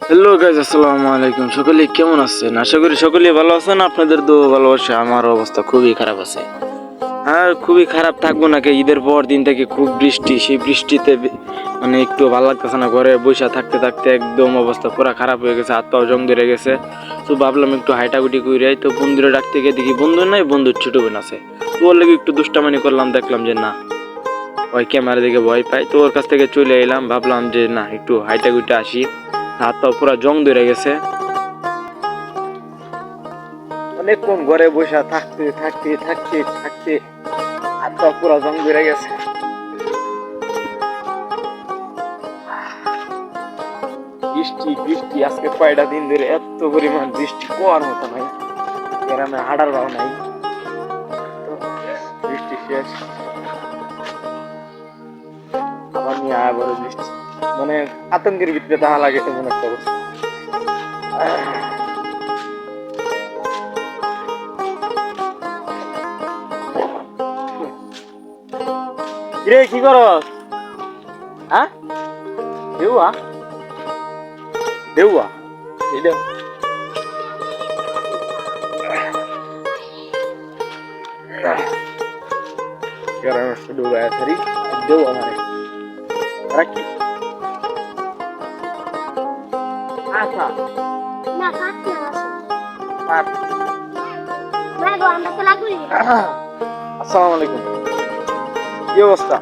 Hello guys, আসসালামু আলাইকুম। সকলে কেমন আছেন? আশা করি সকলেই ভালো আছেন। আপনাদের তো ভালোবাসা, আমার অবস্থা খুবই খারাপ আছে। আর খুবই খারাপ থাকবো নাকি, ঈদের পর দিন থেকে খুব বৃষ্টি, সেই বৃষ্টিতে মানে একটু ভালো লাগতেছে না। ঘরে বসে থাকতে থাকতে একদম অবস্থা পুরো খারাপ হয়ে গেছে, হাত পাও জং ধরে গেছে। তো ভাবলাম একটু হাইটাগুটি কইরাই, তো বন্ধুরা ডাকতে গিয়ে দেখি বন্ধু নাই, বন্ধুর ছোট বোন আছে। তো ওর লেগে একটু দুষ্টামানি করলাম, দেখলাম যে না, ওই ক্যামেরা দিকে ভয় পাই। তো ওর কাছ থেকে চলে এলাম, ভাবলাম যে না একটু হাইটাগুটি আসি। হাত পা পুরো জং ধরে গেছে। অনেকক্ষণ ঘরে বসে থাকতে থাকতে থাকতে থাকতে হাত পা পুরো জং ধরে গেছে। বৃষ্টি বৃষ্টি আজকে কয়টা দিন ধরে এত পরিমাণ বৃষ্টি কোয়ার মতো নাই, গ্রামে হাঁটার ভাও নাই। তো বৃষ্টি শেষ, আবার নিয়ে আবার বৃষ্টি, মানে আতঙ্কের ভিতরে তাহা লাগে এমন একটা অবস্থা। রে কি করো? হ্যাঁ, দেউয়া দেউয়া এটা গ্রামের শুধু গায়ে দেউয়া মানে রাখি। আচ্ছা না কাটতে আছে আর না গো আমরা তো লাগুই আসসালামু আলাইকুম। কি অবস্থা?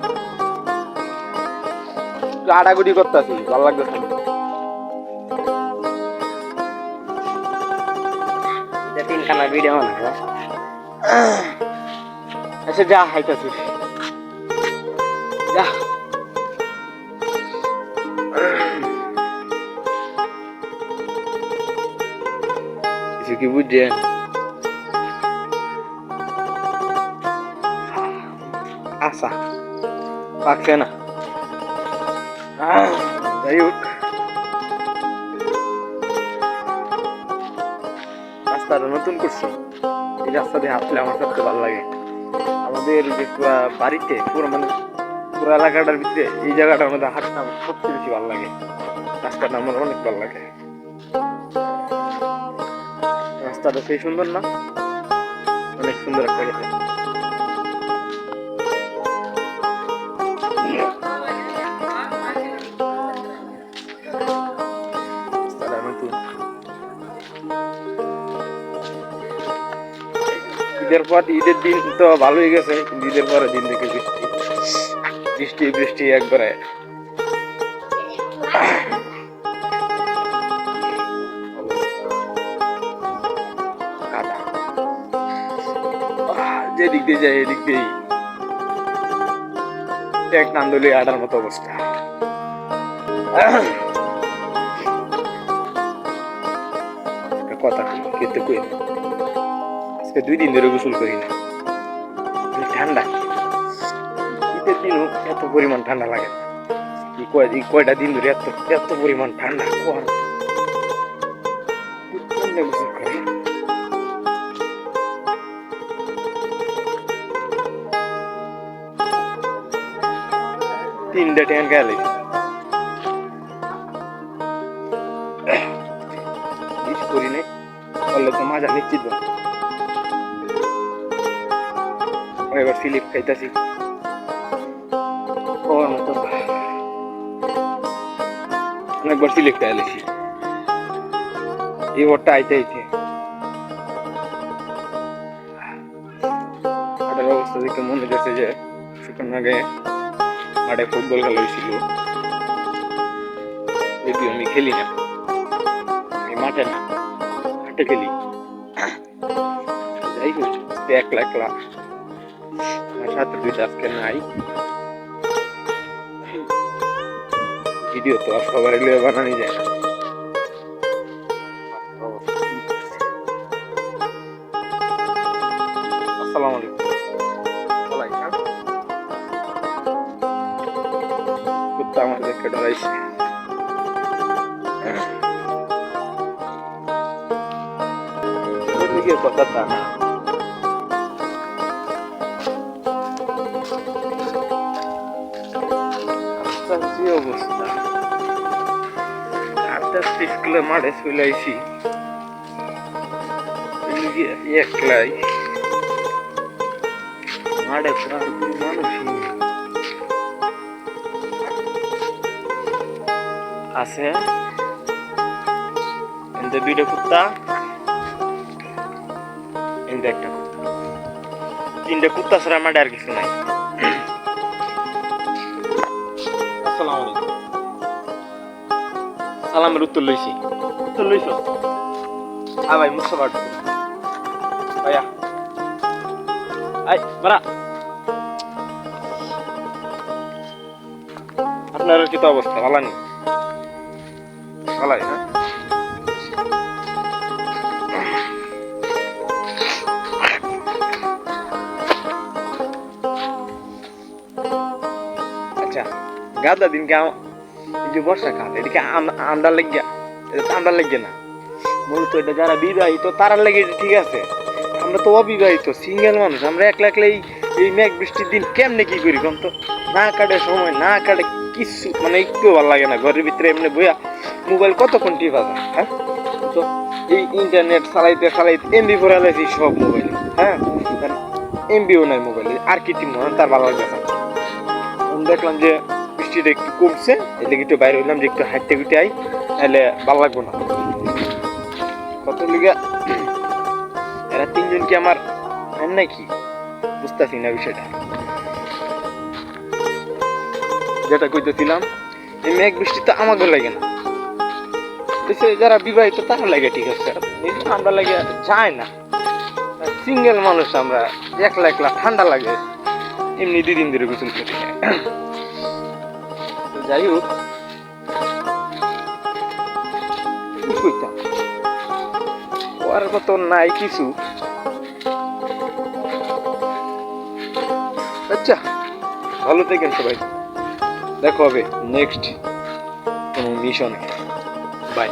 আটাগুটি করতেছি, ভালো লাগতেছে না। এটা তিনখানা ভিডিও বানাবো। আচ্ছা যা, হাইতাছি যা। কিছু কি বুঝছেন? আশা পাকছে না। যাই হোক, রাস্তাটা নতুন করছি। এই রাস্তা দিয়ে হাঁটলে আমার সবচেয়ে ভালো লাগে। আমাদের যে পুরা বাড়িতে পুরো মানে পুরো এলাকাটার ভিতরে এই জায়গাটার মধ্যে হাঁটতে আমার সবচেয়ে বেশি ভালো লাগে। রাস্তাটা আমার অনেক ভালো লাগে। রাস্তাটা সেই সুন্দর না? অনেক সুন্দর একটা গেছে। রাস্তাটা নতুন। ঈদের দিন তো ভালোই গেছে, কিন্তু ঈদের পরে দিন থেকে বৃষ্টি বৃষ্টি বৃষ্টি একবারে। যেদিক দিয়ে যায় এদিক দিয়েই এক নান্দলি আটার মতো অবস্থা। কথা কিন্তু কই না, আজকে 2 দিন ধরে গোসল করি না। ঠান্ডা, শীতের দিনও এত পরিমাণ ঠান্ডা লাগে। কয়টা দিন ধরে এত এত পরিমাণ ঠান্ডা গোসল করি। 3টা ট্যাঙ্ক গেলে করি নাই, বললে তো মাজা নিশ্চিত। এবার স্লিপ খাইতেছি অনেকবার স্লিপ খাই আলেছি এই ওরটা আইতে আইতে। হাটের অবস্থা দেখে মনে হচ্ছে যে কিছুক্ষণ আগে মাঠে ফুটবল খেলা হয়েছিল, যদিও আমি খেলি না, আমি মাঠে না হাটে খেলি। যাই হোক, একলা একলা, আমার সাথে 2টা আজকে নাই। ভিডিও তো আর সবার এলে বানানি যায় না। আসসালামু আলাইকুম। কুত্তা আমার দেখে ডরাইছে। কথা তা না, অবস্থা আস্তে আস্তে স্কুলে মাঠে চলে আইছি একলাই মাঠে প্রায় কোনো মানুষই নেই। আছে এতে দুইটা কুত্তা, এতে একটা কুত্তা, তিনটা কুত্তা ছাড়া মাঠে আর কিছু নাই। আসসালামু আলাইকুম। সালামের উত্তর লইছি। উত্তর লইছ? ভাই মুস্তফা ভাইয়া আই বারা আপনার কি তো অবস্থা? ভালো নেই? ভালাই না? আচ্ছা গাদা দিনকে এই যে বর্ষাকাল এদিকে আমরা লাগিয়া, এটা তো আমরা লাগিয়ে না, মূলত এটা যারা বিবাহিত তারা লাগে ঠিক আছে। আমরা তো অবিবাহিত সিঙ্গেল মানুষ, আমরা একলা একলা এই মেঘ বৃষ্টির দিন কেমনে কি করি কম তো? না কাটে সময়, না কাটে কিছু, মানে একটু ভালো লাগে না। ঘরের ভিতরে এমনি বইয়া মোবাইল কতক্ষণ টিপা যায়, হ্যাঁ? তো এই ইন্টারনেট চালাইতে চালাইতে এমবি ভরে লাইছি সব মোবাইলে, হ্যাঁ? এমবিও নাই মোবাইলে, আর কি টিম তার ভালো লাগে না। আমি দেখলাম যে বৃষ্টিটা একটু কমছে, এদিকে একটু বাইরে হইলাম যে একটু হাঁটতে ঘুরতে আই, তাহলে ভালো লাগবো না। কত লিগা এরা তিনজন কি আমার নাকি বুঝতেছি না বিষয়টা। যেটা কইতেছিলাম, এই মেঘ বৃষ্টি তো আমাকে লাগে না, যারা বিবাহিত তারা লাগে ঠিক আছে, আমরা লাগে যায় না। সিঙ্গেল মানুষ আমরা, একলা একলা ঠান্ডা লাগে, এমনি 2 দিন ধরে গোসল করি। যাই হোক, কি কইতাম, আর কত নাই কিছু। আচ্ছা ভালো থাকেন সবাই, দেখা হবে নেক্সট কোনো মিশনে। বাই।